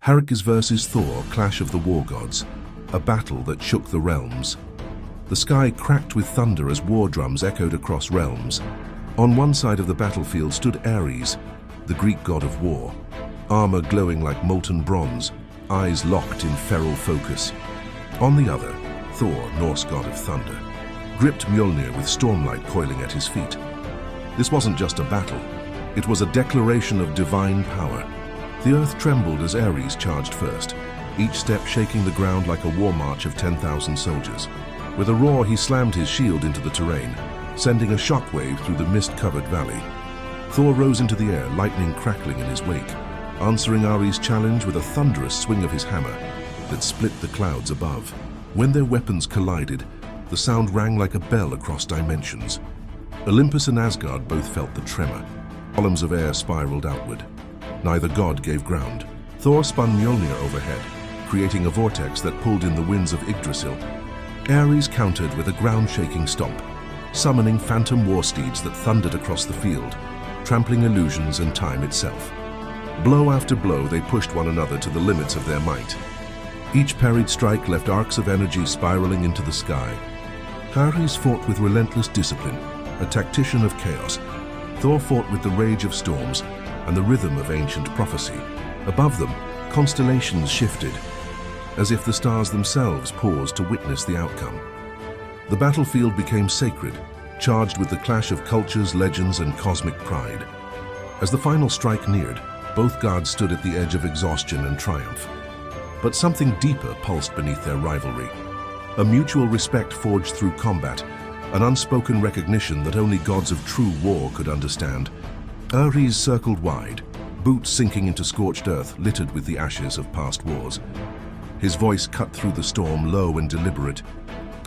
ARES versus THOR, Clash of the War Gods, a battle that shook the realms. The sky cracked with thunder as war drums echoed across realms. On one side of the battlefield stood Ares, the Greek god of war, armor glowing like molten bronze, eyes locked in feral focus. On the other, Thor, Norse god of thunder, gripped Mjolnir with stormlight coiling at his feet. This wasn't just a battle, it was a declaration of divine power. The earth trembled as Ares charged first, each step shaking the ground like a war march of 10,000 soldiers. With a roar, he slammed his shield into the terrain, sending a shockwave through the mist-covered valley. Thor rose into the air, lightning crackling in his wake, answering Ares' challenge with a thunderous swing of his hammer that split the clouds above. When their weapons collided, the sound rang like a bell across dimensions. Olympus and Asgard both felt the tremor. Columns of air spiraled outward. Neither god gave ground. Thor spun Mjolnir overhead, creating a vortex that pulled in the winds of Yggdrasil. Ares countered with a ground-shaking stomp, summoning phantom war steeds that thundered across the field, trampling illusions and time itself. Blow after blow, they pushed one another to the limits of their might. Each parried strike left arcs of energy spiraling into the sky. Ares fought with relentless discipline, a tactician of chaos. Thor fought with the rage of storms and the rhythm of ancient prophecy. Above them, constellations shifted, as if the stars themselves paused to witness the outcome. The battlefield became sacred, charged with the clash of cultures, legends, and cosmic pride. As the final strike neared, both gods stood at the edge of exhaustion and triumph. But something deeper pulsed beneath their rivalry. A mutual respect forged through combat, an unspoken recognition that only gods of true war could understand. Ares circled wide, boots sinking into scorched earth littered with the ashes of past wars. His voice cut through the storm, low and deliberate.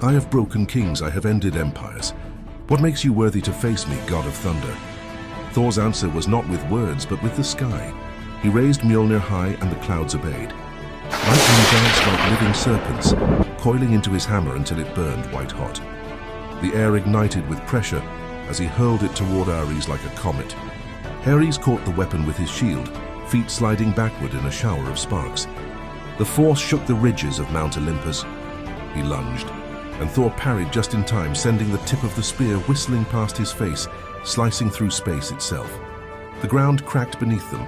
"I have broken kings, I have ended empires. What makes you worthy to face me, god of thunder?" Thor's answer was not with words, but with the sky. He raised Mjolnir high and the clouds obeyed. Lightning danced like living serpents, coiling into his hammer until it burned white hot. The air ignited with pressure as he hurled it toward Ares like a comet. Ares caught the weapon with his shield, feet sliding backward in a shower of sparks. The force shook the ridges of Mount Olympus. He lunged, and Thor parried just in time, sending the tip of the spear whistling past his face, slicing through space itself. The ground cracked beneath them,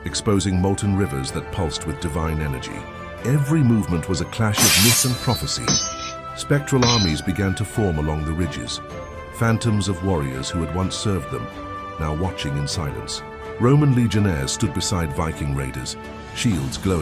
exposing molten rivers that pulsed with divine energy. Every movement was a clash of myth and prophecy. Spectral armies began to form along the ridges, phantoms of warriors who had once served them, now watching in silence. Roman legionnaires stood beside Viking raiders, shields glowing